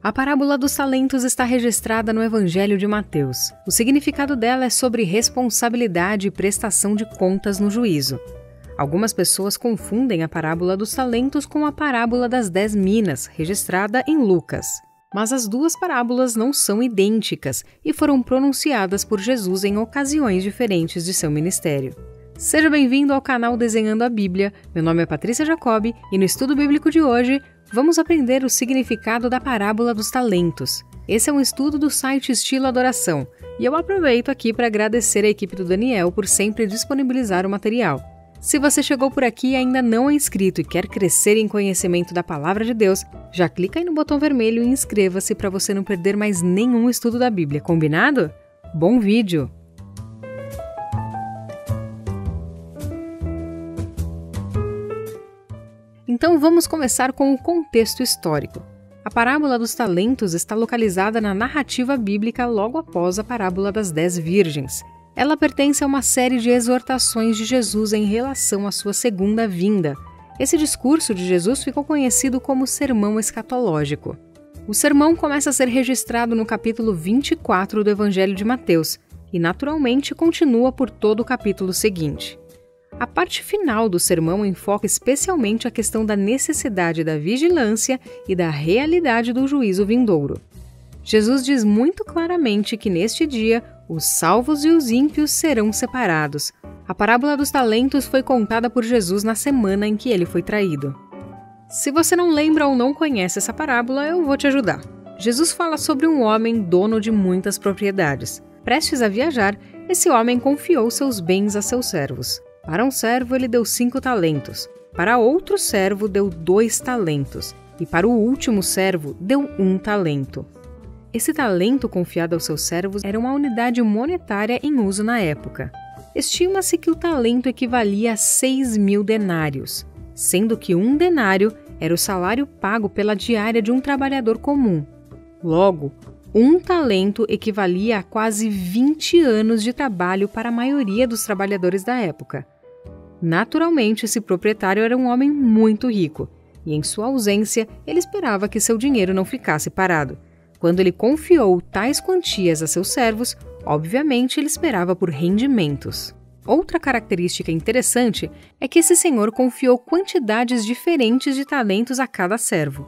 A parábola dos talentos está registrada no Evangelho de Mateus. O significado dela é sobre responsabilidade e prestação de contas no juízo. Algumas pessoas confundem a parábola dos talentos com a parábola das 10 minas, registrada em Lucas. Mas as duas parábolas não são idênticas e foram pronunciadas por Jesus em ocasiões diferentes de seu ministério. Seja bem-vindo ao canal Desenhando a Bíblia. Meu nome é Patrícia Jacobi e no estudo bíblico de hoje vamos aprender o significado da parábola dos talentos. Esse é um estudo do site Estilo Adoração e eu aproveito aqui para agradecer a equipe do Daniel por sempre disponibilizar o material. Se você chegou por aqui e ainda não é inscrito e quer crescer em conhecimento da Palavra de Deus, já clica aí no botão vermelho e inscreva-se para você não perder mais nenhum estudo da Bíblia, combinado? Bom vídeo! Então vamos começar com o contexto histórico. A parábola dos talentos está localizada na narrativa bíblica logo após a parábola das 10 virgens. Ela pertence a uma série de exortações de Jesus em relação à sua segunda vinda. Esse discurso de Jesus ficou conhecido como Sermão Escatológico. O sermão começa a ser registrado no capítulo 24 do Evangelho de Mateus e, naturalmente, continua por todo o capítulo seguinte. A parte final do sermão enfoca especialmente a questão da necessidade da vigilância e da realidade do juízo vindouro. Jesus diz muito claramente que neste dia os salvos e os ímpios serão separados. A parábola dos talentos foi contada por Jesus na semana em que ele foi traído. Se você não lembra ou não conhece essa parábola, eu vou te ajudar. Jesus fala sobre um homem dono de muitas propriedades. Prestes a viajar, esse homem confiou seus bens a seus servos. Para um servo ele deu 5 talentos, para outro servo deu 2 talentos e para o último servo deu 1 talento. Esse talento confiado aos seus servos era uma unidade monetária em uso na época. Estima-se que o talento equivalia a 6.000 denários, sendo que 1 denário era o salário pago pela diária de um trabalhador comum. Logo, 1 talento equivalia a quase 20 anos de trabalho para a maioria dos trabalhadores da época. Naturalmente, esse proprietário era um homem muito rico, e em sua ausência, ele esperava que seu dinheiro não ficasse parado. Quando ele confiou tais quantias a seus servos, obviamente ele esperava por rendimentos. Outra característica interessante é que esse senhor confiou quantidades diferentes de talentos a cada servo.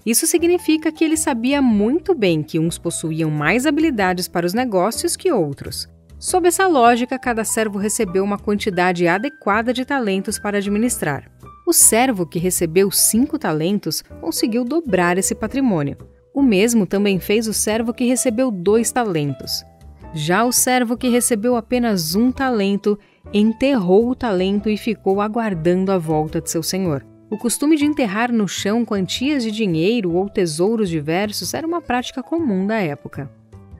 Isso significa que ele sabia muito bem que uns possuíam mais habilidades para os negócios que outros. Sob essa lógica, cada servo recebeu uma quantidade adequada de talentos para administrar. O servo que recebeu 5 talentos conseguiu dobrar esse patrimônio. O mesmo também fez o servo que recebeu 2 talentos. Já o servo que recebeu apenas 1 talento enterrou o talento e ficou aguardando a volta de seu senhor. O costume de enterrar no chão quantias de dinheiro ou tesouros diversos era uma prática comum da época.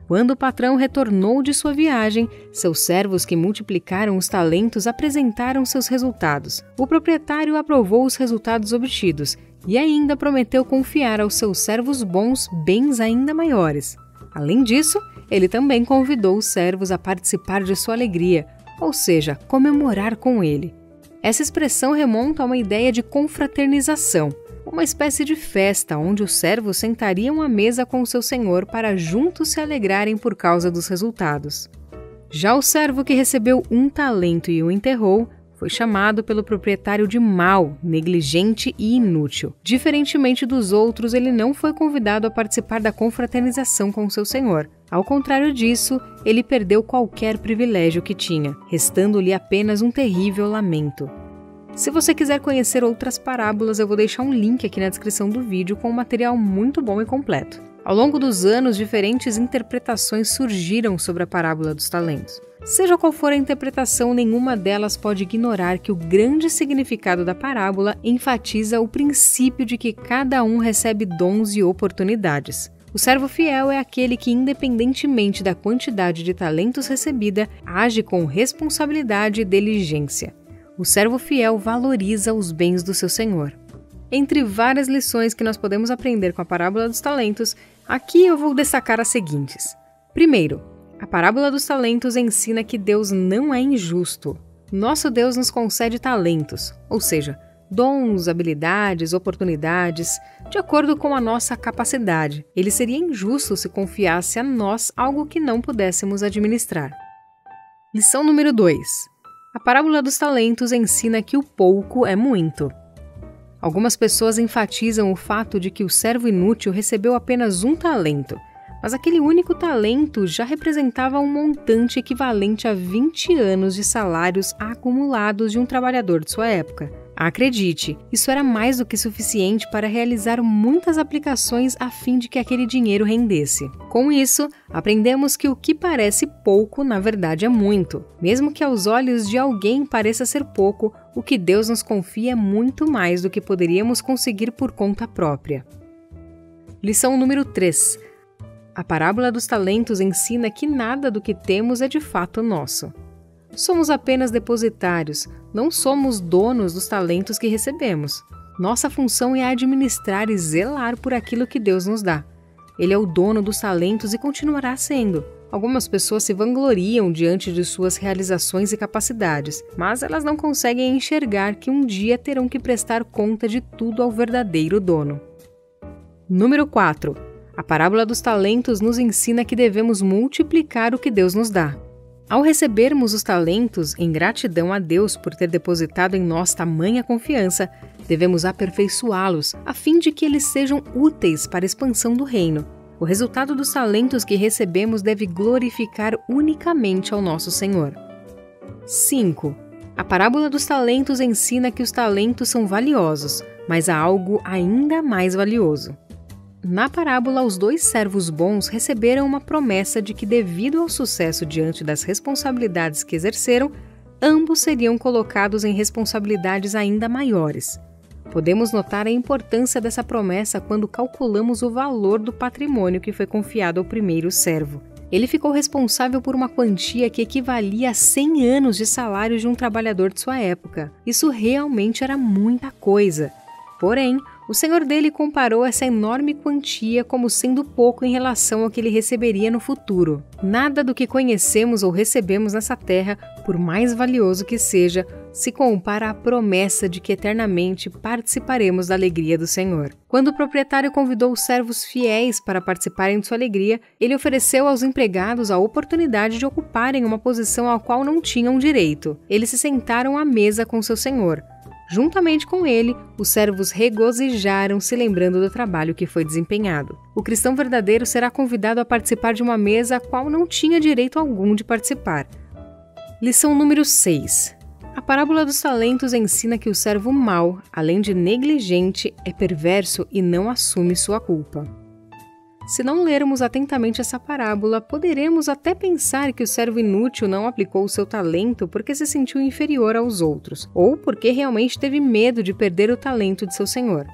Quando o patrão retornou de sua viagem, seus servos que multiplicaram os talentos apresentaram seus resultados. O proprietário aprovou os resultados obtidos e ainda prometeu confiar aos seus servos bons bens ainda maiores. Além disso, ele também convidou os servos a participar de sua alegria, ou seja, comemorar com ele. Essa expressão remonta a uma ideia de confraternização, uma espécie de festa onde os servos sentariam à mesa com o seu senhor para juntos se alegrarem por causa dos resultados. Já o servo que recebeu 1 talento e o enterrou foi chamado pelo proprietário de mau, negligente e inútil. Diferentemente dos outros, ele não foi convidado a participar da confraternização com seu senhor. Ao contrário disso, ele perdeu qualquer privilégio que tinha, restando-lhe apenas um terrível lamento. Se você quiser conhecer outras parábolas, eu vou deixar um link aqui na descrição do vídeo com um material muito bom e completo. Ao longo dos anos, diferentes interpretações surgiram sobre a parábola dos talentos. Seja qual for a interpretação, nenhuma delas pode ignorar que o grande significado da parábola enfatiza o princípio de que cada um recebe dons e oportunidades. O servo fiel é aquele que, independentemente da quantidade de talentos recebida, age com responsabilidade e diligência. O servo fiel valoriza os bens do seu senhor. Entre várias lições que nós podemos aprender com a parábola dos talentos, aqui eu vou destacar as seguintes. Primeiro, a parábola dos talentos ensina que Deus não é injusto. Nosso Deus nos concede talentos, ou seja, dons, habilidades, oportunidades, de acordo com a nossa capacidade. Ele seria injusto se confiasse a nós algo que não pudéssemos administrar. Lição número 2. A parábola dos talentos ensina que o pouco é muito. Algumas pessoas enfatizam o fato de que o servo inútil recebeu apenas um talento, mas aquele único talento já representava um montante equivalente a 20 anos de salários acumulados de um trabalhador de sua época. Acredite, isso era mais do que suficiente para realizar muitas aplicações a fim de que aquele dinheiro rendesse. Com isso, aprendemos que o que parece pouco, na verdade, é muito. Mesmo que aos olhos de alguém pareça ser pouco, o que Deus nos confia é muito mais do que poderíamos conseguir por conta própria. Lição número 3. A parábola dos talentos ensina que nada do que temos é de fato nosso. Somos apenas depositários, não somos donos dos talentos que recebemos. Nossa função é administrar e zelar por aquilo que Deus nos dá. Ele é o dono dos talentos e continuará sendo. Algumas pessoas se vangloriam diante de suas realizações e capacidades, mas elas não conseguem enxergar que um dia terão que prestar conta de tudo ao verdadeiro dono. Número 4. A parábola dos talentos nos ensina que devemos multiplicar o que Deus nos dá. Ao recebermos os talentos, em gratidão a Deus por ter depositado em nós tamanha confiança, devemos aperfeiçoá-los, a fim de que eles sejam úteis para a expansão do reino. O resultado dos talentos que recebemos deve glorificar unicamente ao nosso Senhor. 5. A parábola dos talentos ensina que os talentos são valiosos, mas há algo ainda mais valioso. Na parábola, os 2 servos bons receberam uma promessa de que, devido ao sucesso diante das responsabilidades que exerceram, ambos seriam colocados em responsabilidades ainda maiores. Podemos notar a importância dessa promessa quando calculamos o valor do patrimônio que foi confiado ao primeiro servo. Ele ficou responsável por uma quantia que equivalia a 100 anos de salário de um trabalhador de sua época. Isso realmente era muita coisa. Porém, o senhor dele comparou essa enorme quantia como sendo pouco em relação ao que ele receberia no futuro. Nada do que conhecemos ou recebemos nessa terra, por mais valioso que seja, se compara à promessa de que eternamente participaremos da alegria do Senhor. Quando o proprietário convidou os servos fiéis para participarem de sua alegria, ele ofereceu aos empregados a oportunidade de ocuparem uma posição à qual não tinham direito. Eles se sentaram à mesa com seu senhor. Juntamente com ele, os servos regozijaram, se lembrando do trabalho que foi desempenhado. O cristão verdadeiro será convidado a participar de uma mesa a qual não tinha direito algum de participar. Lição número 6. A parábola dos talentos ensina que o servo mau, além de negligente, é perverso e não assume sua culpa. Se não lermos atentamente essa parábola, poderemos até pensar que o servo inútil não aplicou o seu talento porque se sentiu inferior aos outros, ou porque realmente teve medo de perder o talento de seu senhor.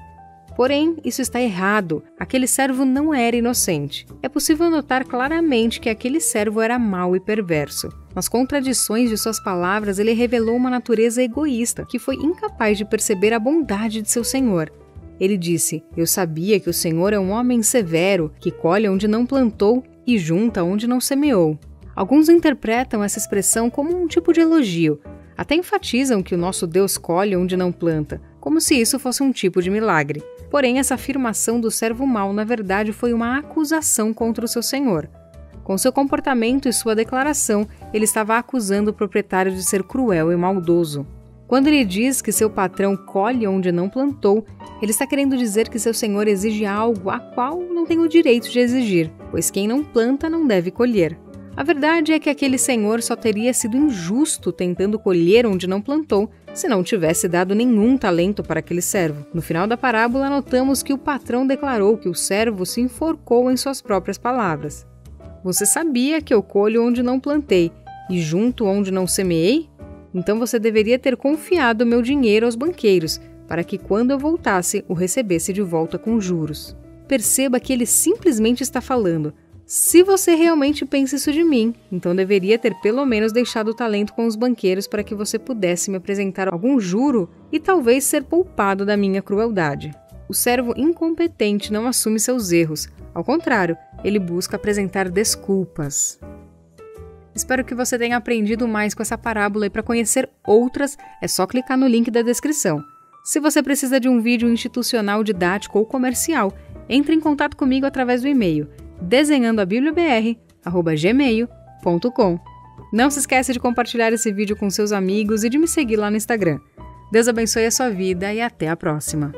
Porém, isso está errado. Aquele servo não era inocente. É possível notar claramente que aquele servo era mau e perverso. Nas contradições de suas palavras, ele revelou uma natureza egoísta, que foi incapaz de perceber a bondade de seu senhor. Ele disse: "Eu sabia que o Senhor é um homem severo, que colhe onde não plantou e junta onde não semeou." Alguns interpretam essa expressão como um tipo de elogio. Até enfatizam que o nosso Deus colhe onde não planta, como se isso fosse um tipo de milagre. Porém, essa afirmação do servo mau, na verdade, foi uma acusação contra o seu senhor. Com seu comportamento e sua declaração, ele estava acusando o proprietário de ser cruel e maldoso. Quando ele diz que seu patrão colhe onde não plantou, ele está querendo dizer que seu senhor exige algo a qual não tem o direito de exigir, pois quem não planta não deve colher. A verdade é que aquele senhor só teria sido injusto tentando colher onde não plantou, se não tivesse dado nenhum talento para aquele servo. No final da parábola, notamos que o patrão declarou que o servo se enforcou em suas próprias palavras. "Você sabia que eu colho onde não plantei e junto onde não semeei? Então você deveria ter confiado meu dinheiro aos banqueiros, para que quando eu voltasse, o recebesse de volta com juros." Perceba que ele simplesmente está falando: "Se você realmente pensa isso de mim, então deveria ter pelo menos deixado o talento com os banqueiros para que você pudesse me apresentar algum juro e talvez ser poupado da minha crueldade." O servo incompetente não assume seus erros. Ao contrário, ele busca apresentar desculpas. Espero que você tenha aprendido mais com essa parábola e para conhecer outras é só clicar no link da descrição. Se você precisa de um vídeo institucional, didático ou comercial, entre em contato comigo através do e-mail desenhandoabibliabr@gmail.com. Não se esqueça de compartilhar esse vídeo com seus amigos e de me seguir lá no Instagram. Deus abençoe a sua vida e até a próxima.